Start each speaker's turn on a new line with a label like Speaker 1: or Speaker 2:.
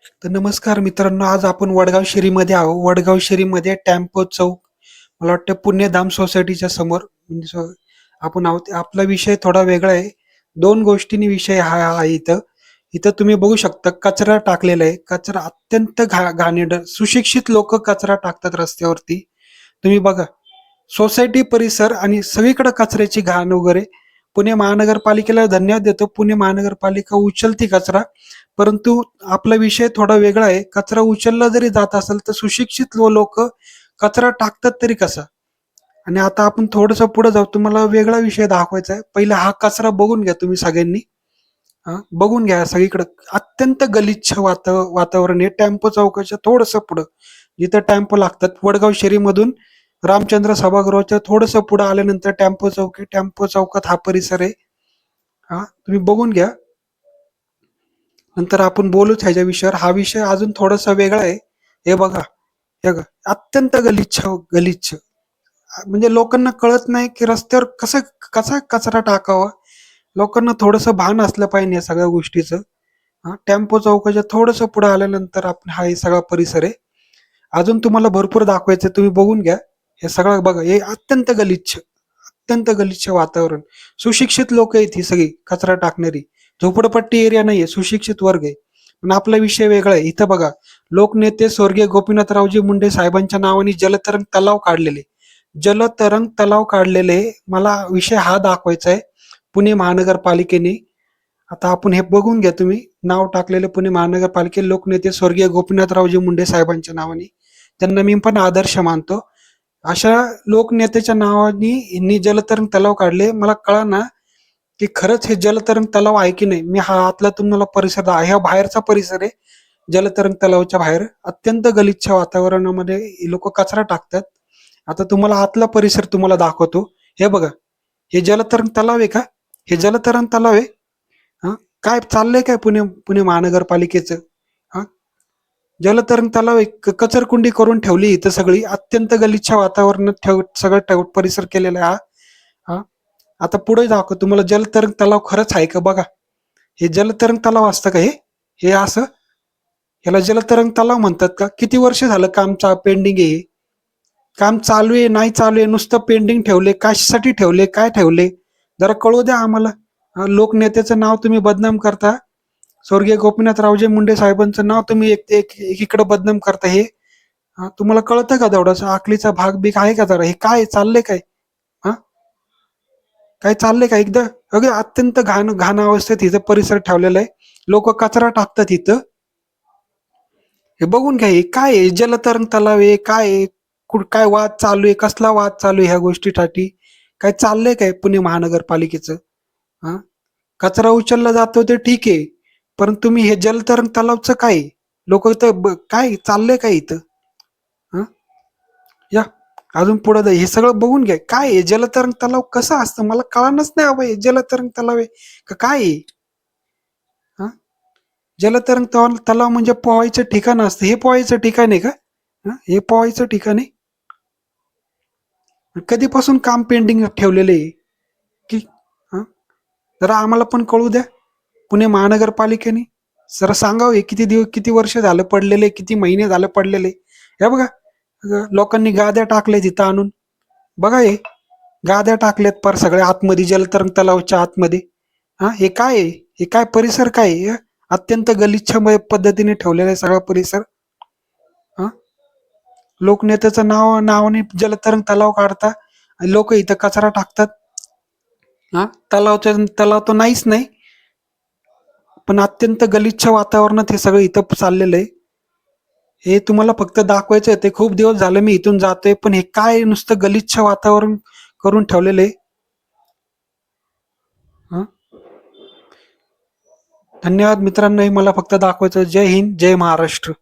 Speaker 1: तर नमस्कार मित्रांनो, आज आपण वडगाव शेरीमध्ये आहोत. वडगाव शेरीमध्ये टेम्पो चौक, मला वाटतं पुण्यधाम सोसायटीच्या समोर म्हणजे आपण आहोत. आपला विषय थोडा वेगळा आहे. दोन गोष्टींनी विषय हा हा आहे इथं. इथं तुम्ही बघू शकता कचरा टाकलेला आहे. कचरा अत्यंत घाणेरडा. सुशिक्षित लोक कचरा टाकतात रस्त्यावरती. तुम्ही बघा, सोसायटी परिसर आणि सगळीकडे कचऱ्याची घाण वगैरे. पुणे महानगरपालिकेला धन्यवाद देतो. पुणे महानगरपालिका उचलती कचरा. परंतु आपला विषय थोडा वेगळा आहे. कचरा उचलला जरी जात असेल तर सुशिक्षित लोक कचरा टाकतात तरी कसा? आणि आता आपण थोडंसं पुढे जाऊ. तुम्हाला वेगळा विषय दाखवायचा आहे. पहिला हा कचरा बघून घ्या तुम्ही सगळ्यांनी. हा बघून घ्या सगळीकडे. अत्यंत गलिच्छ वातावरण आहे. टेम्पो चौकाच्या थोडंसं पुढं, जिथं टेम्पो लागतात. वडगाव शेरीमधून रामचंद्र सभागृहाच्या थोडंसं पुढे आल्यानंतर टेम्पो चौक आहे. टेम्पो चौकात हा परिसर आहे. हा तुम्ही बघून घ्या. नंतर आपण बोलूच ह्याच्या विषयावर. हा विषय अजून थोडासा वेगळा आहे. हे बघा, हे बघा, अत्यंत गलिच्छ गलिच्छ. म्हणजे लोकांना कळत नाही की रस्त्यावर कसं कसा कचरा टाकावा. लोकांना थोडंसं भान असलं पाहिजे या सगळ्या गोष्टीचं. हा टेम्पो चौकाच्या थोडंसं पुढे आल्यानंतर आपण हा हे सगळा परिसर आहे. अजून तुम्हाला भरपूर दाखवायचं, तुम्ही बघून घ्या. हे सगळं बघा, हे अत्यंत गलिच्छ, अत्यंत गलिच्छ वातावरण. सुशिक्षित लोक आहेत ही सगळी कचरा टाकणारी. झोपडपट्टी एरिया नाहीये, सुशिक्षित वर्ग आहे. पण आपला विषय वेगळा आहे. इथं बघा, लोकनेते स्वर्गीय गोपीनाथरावजी मुंडे साहेबांच्या नावाने जलतरण तलाव काढलेले. जलतरण तलाव काढलेले. मला विषय हा दाखवायचा आहे. पुणे महानगरपालिकेने. आता आपण हे बघून घ्या तुम्ही. नाव टाकलेले पुणे महानगरपालिके लोकनेते स्वर्गीय गोपीनाथरावजी मुंडे साहेबांच्या नावाने. त्यांना मी पण आदर्श मानतो. अशा लोकनेत्याच्या नावाने यांनी जलतरण तलाव काढले. मला कळा ना की खरंच हे जलतरण तलाव आहे की नाही. मी हा आतला तुम्हाला परिसर हा बाहेरचा परिसर आहे. जलतरण तलावाच्या बाहेर अत्यंत गलिच्छ वातावरणामध्ये लोक कचरा टाकतात. आता तुम्हाला आतला परिसर तुम्हाला दाखवतो. हे बघा, हे जलतरण तलाव आहे का? हे जलतरण तलाव आहे. हा काय चाललंय काय पुणे पुणे महानगरपालिकेचं? हा जलतरण तलाव आहे. कचरकुंडी करून ठेवली इथं सगळी. अत्यंत गलिच्छ वातावरणात सगळं परिसर केलेला आहे हा. हा आता पुढे दाखव तुम्हाला. जलतरण तलाव खरंच आहे का बघा. हे जलतरण तलाव असतं का? हे हे असं ह्याला जलतरण तलाव म्हणतात का? किती वर्ष झालं काम पेंडिंग आहे? काम चालू आहे नाही चालू आहे? नुसतं पेंडिंग ठेवले, कशासाठी ठेवले, काय ठेवले? जरा कळू द्या आम्हाला. लोकनेत्याचं नाव तुम्ही बदनाम करता. स्वर्गीय गोपीनाथरावजी मुंडे साहेबांचं नाव तुम्ही एकीकडे बदनाम करता. हे तुम्हाला कळतं का? तेवढासा आकलीचा भाग बीक आहे का जरा? हे काय चाललंय काय? हा काय चाललंय का एकदा? अगदी अत्यंत घाण घाण अवस्थेत इथं परिसर ठेवलेला आहे. लोक कचरा टाकतात इथं. हे बघून घ्या. हे काय आहे? जलतरण तलाव आहे काय आहे? काय वाद चालू आहे? कसला वाद चालू आहे ह्या गोष्टीसाठी? काय चाललंय काय पुणे महानगरपालिकेचं? हा कचरा उचलला जातो ते ठीक आहे. परंतु तुम्ही हे जलतरण तलावचं काय? लोक इथं काय चाललंय काय इथं? हा या अजून पुढे हे सगळं बघून घ्या. काय आहे जलतरण तलाव कसं असतं? मला कळालंच नाही बाबा. हे जलतरण तलाव आहे का काय आहे? हा जलतरण तलाव म्हणजे पोहायचं ठिकाण असतं. हे पोहायचं ठिकाण आहे का? हे पोहायचं ठिकाण आहे? कधीपासून काम पेंडिंग ठेवलेलं आहे की? हा जरा आम्हाला पण कळू द्या. पुणे महानगरपालिकेने जरा सांगावं हे किती दिवस किती वर्ष झालं पडलेले, किती महिने झालं पडलेले. हे बघा, लोकांनी गाद्या टाकल्या तिथं आणून. बघा हे गाद्या टाकल्यात पार सगळ्या आतमध्ये, जलतरण तलावच्या आतमध्ये. हे काय आहे? हे काय परिसर काय आहे? अत्यंत गलिच्छमय पद्धतीने ठेवलेला आहे सगळा परिसर. हा लोकनेत्याचं नावाने जलतरण तलाव काढता. लोक इथं कचरा टाकतात. हा तलाव तर नाहीच नाही. पण अत्यंत गलिच्छ वातावरणात हे सगळं इथं चाललेलं आहे. हे तुम्हाला फक्त दाखवायचं आहे. ते खूप दिवस झालं मी इथून जातोय, पण हे काय नुसतं गलिच्छ वातावरण करून ठेवलेलं आहे. हा धन्यवाद मित्रांनो. हे मला फक्त दाखवायचं. जय हिंद, जय महाराष्ट्र.